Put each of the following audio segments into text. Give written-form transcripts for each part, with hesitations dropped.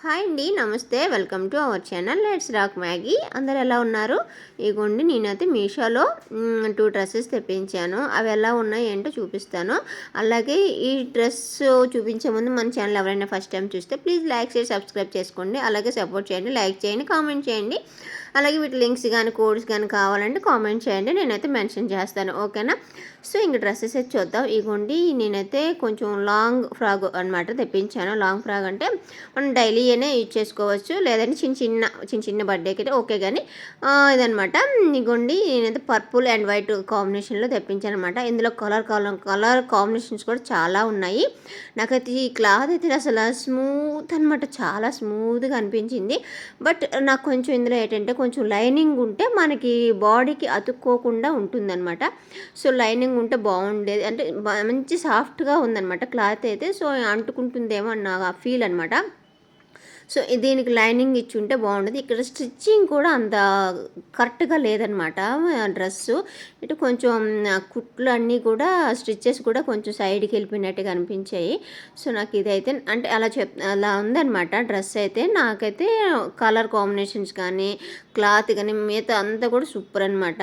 Hi అండి, నమస్తే. Welcome to our channel let's rock Maggi. అందరు ఎలా ఉన్నారు? ఇగోండి, నేనైతే మీషోలో 2 డ్రెస్సెస్ తెప్పించాను. అవి ఎలా ఉన్నాయి ఏంటో చూపిస్తాను. అలాగే ఈ డ్రెస్ చూపించే ముందు మన ఛానల్ ఎవరైనా ఫస్ట్ టైం చూస్తే ప్లీజ్ లైక్ చేసి సబ్స్క్రైబ్ చేసుకోండి. అలాగే సపోర్ట్ చేయండి, లైక్ చేయండి, కామెంట్ చేయండి. అలాగే వీటి లింక్స్ కానీ కోడ్స్ కానీ కావాలంటే కామెంట్ చేయండి, నేనైతే మెన్షన్ చేస్తాను. ఓకేనా? సో ఇంక డ్రెస్సెస్ అయితే చూద్దాం. ఇగోండి, నేనైతే కొంచెం లాంగ్ ఫ్రాక్ అనమాట తెప్పించాను. లాంగ్ ఫ్రాక్ అంటే మనం డైలీ యూజ్ చేసుకోవచ్చు, లేదంటే చిన్న చిన్న బర్త్డేకి అయితే ఓకే. కానీ ఇదనమాట. ఇగోండి, నేనైతే పర్పుల్ అండ్ వైట్ కాంబినేషన్లో తెప్పించాను అనమాట. ఇందులో కలర్ కాంబినేషన్స్ కూడా చాలా ఉన్నాయి. నాకైతే ఈ క్లాత్ అయితే అసలు స్మూత్ అనమాట, చాలా స్మూత్గా అనిపించింది. బట్ నాకు కొంచెం ఇందులో ఏంటంటే కొంచెం లైనింగ్ ఉంటే మనకి బాడీకి అతుక్కోకుండా ఉంటుందన్నమాట. సో లైనింగ్ ఉంటే బాగుండేది, అంటే మంచి సాఫ్ట్గా ఉందన్నమాట క్లాత్ అయితే. సో అంటుకుంటుందేమో అని నాకు ఆ ఫీల్ అనమాట. సో దీనికి లైనింగ్ ఇచ్చి ఉంటే బాగుండేది. ఇక్కడ స్టిచ్చింగ్ కూడా అంత కరెక్ట్గా లేదనమాట డ్రెస్సు. ఇటు కొంచెం కుట్లు అన్నీ కూడా స్టిచ్చెస్ కూడా కొంచెం సైడ్కి వెళ్ళిపోయినట్టుగా అనిపించాయి. సో నాకు ఇదైతే అంటే అలా ఉందన్నమాట డ్రెస్ అయితే. నాకైతే కలర్ కాంబినేషన్స్ కానీ క్లాత్ కానీ మిగతా అంతా కూడా సూపర్ అనమాట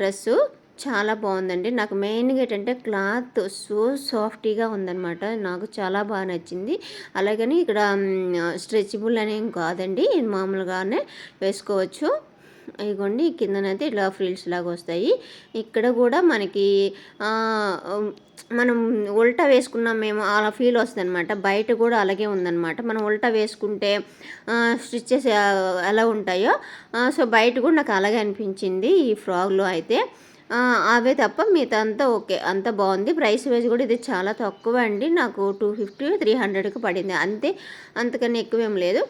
డ్రెస్సు. చాలా బాగుందండి. నాకు మెయిన్గా ఏంటంటే క్లాత్ సో సాఫ్టీగా ఉందన్నమాట, నాకు చాలా బాగా నచ్చింది. అలాగని ఇక్కడ స్ట్రెచబుల్ అనేం కాదండి, మామూలుగానే వేసుకోవచ్చు. ఇదిగోండి, కిందనైతే ఇలా ఫ్రిల్స్ లాగా వస్తాయి. ఇక్కడ కూడా మనకి మనం ఉల్టా వేసుకున్నామేమో అలా ఫీల్ వస్తుంది అనమాట. బయట కూడా అలాగే ఉందన్నమాట. మనం ఉల్టా వేసుకుంటే స్టిచ్చెస్ ఎలా ఉంటాయో సో బయట కూడా నాకు అలాగే అనిపించింది ఈ ఫ్రాక్లో అయితే. అవే తప్ప మిగతా అంతా ఓకే, అంతా బాగుంది. ప్రైస్ వైజ్ కూడా ఇది చాలా తక్కువ అండి, నాకు 250-300కి పడింది అంతే, అంతకన్నా ఎక్కువేం లేదు.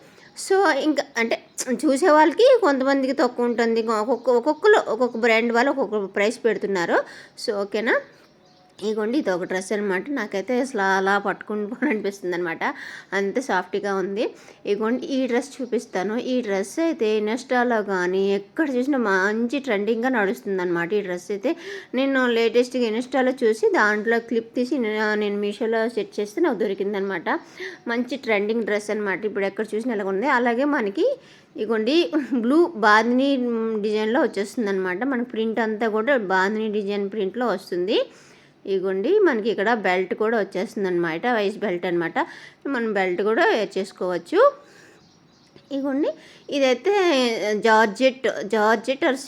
సో ఇంకా అంటే చూసే వాళ్ళకి కొంతమందికి తక్కువ ఉంటుంది, ఒక్కొక్క బ్రాండ్ వాళ్ళు ఒక్కొక్క ప్రైస్ పెడుతున్నారు. సో ఓకేనా? ఇగోండి, ఇది ఒక డ్రెస్ అనమాట. నాకైతే అసలు అలా పట్టుకుని అనమాట, అంత సాఫ్ట్గా ఉంది. ఇగోండి, ఈ డ్రెస్ చూపిస్తాను. ఈ డ్రెస్ అయితే ఇన్స్టాలో కానీ ఎక్కడ చూసినా మంచి ట్రెండింగ్గా నడుస్తుంది అనమాట. ఈ డ్రెస్ అయితే నేను లేటెస్ట్గా ఇన్స్టాలో చూసి దాంట్లో క్లిప్ తీసి నేను మీషోలో సెట్ చేస్తే నాకు దొరికిందనమాట. మంచి ట్రెండింగ్ డ్రెస్ అనమాట, ఇప్పుడు ఎక్కడ చూసినా ఎలా ఉంది. అలాగే మనకి ఇగోండి, బ్లూ బాందిని డిజైన్లో వచ్చేస్తుంది అనమాట. మనకి ప్రింట్ అంతా కూడా బాందిని డిజైన్ ప్రింట్లో వస్తుంది. ఇగోండి, మనకి ఇక్కడ బెల్ట్ కూడా వచ్చేస్తుంది అనమాట, వైస్ బెల్ట్ అనమాట. మనం బెల్ట్ కూడా వేర్ చేసుకోవచ్చు. ఇగోండి, ఇదైతే జార్జెట్ ఆర్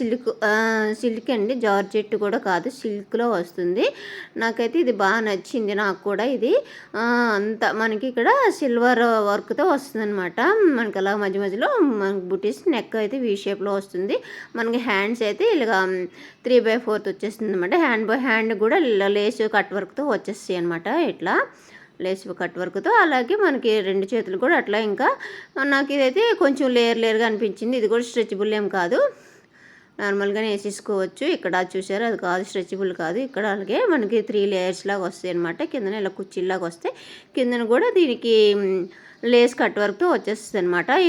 సిల్క్ అండి. జార్జెట్ కూడా కాదు, సిల్క్లో వస్తుంది. నాకైతే ఇది బాగా నచ్చింది. నాకు కూడా ఇది అంతా మనకి ఇక్కడ సిల్వర్ వర్క్తో వస్తుంది అనమాట. మనకి అలా మధ్య మధ్యలో మనకి బుటీస్, నెక్ అయితే వీ షేప్లో వస్తుంది. మనకి హ్యాండ్స్ అయితే ఇలాగా 3/4 వచ్చేస్తుంది అనమాట. హ్యాండ్ కూడా లేస్ కట్ వర్క్తో వచ్చేస్తాయి అనమాట, ఇట్లా లేస్ కట్ వర్క్తో. అలాగే మనకి 2 చేతులు కూడా అట్లా. ఇంకా నాకు ఇదైతే కొంచెం లేయర్గా అనిపించింది. ఇది కూడా స్ట్రెచబుల్ ఏం కాదు, నార్మల్గానే వేసేసుకోవచ్చు. ఇక్కడ చూసారు, అది కాదు, స్ట్రెచబుల్ కాదు. ఇక్కడ అలాగే మనకి 3 లేయర్స్ లాగా వస్తాయి అనమాట. కిందన ఇలా కుర్చీలాగా వస్తాయి, కిందన కూడా దీనికి లేస్ కట్ వర్క్తో వచ్చేస్తుంది అనమాట.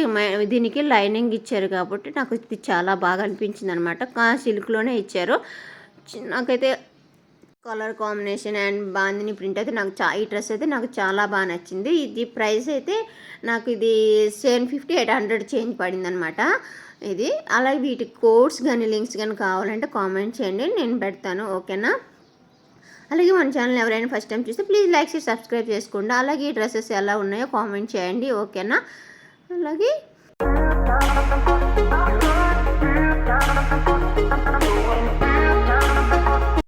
దీనికి లైనింగ్ ఇచ్చారు కాబట్టి నాకు ఇది చాలా బాగా అనిపించింది అనమాట. సిల్క్లోనే ఇచ్చారు. నాకైతే colour combination and bandhani print అయితే నాకు ఈ డ్రెస్ అయితే నాకు చాలా బాగా నచ్చింది. ఇది ప్రైస్ అయితే నాకు ఇది 750-800 చేంజ్ పడింది అనమాట ఇది. అలాగే వీటి కోడ్స్ కానీ లింక్స్ కానీ కావాలంటే కామెంట్ చేయండి, నేను పెడతాను. ఓకేనా? అలాగే మన ఛానల్ ఎవరైనా ఫస్ట్ టైం చూస్తే ప్లీజ్ లైక్ చేసి సబ్స్క్రైబ్ చేసుకోండి. అలాగే ఈ డ్రెస్సెస్ ఎలా ఉన్నాయో కామెంట్ చేయండి. ఓకేనా? అలాగే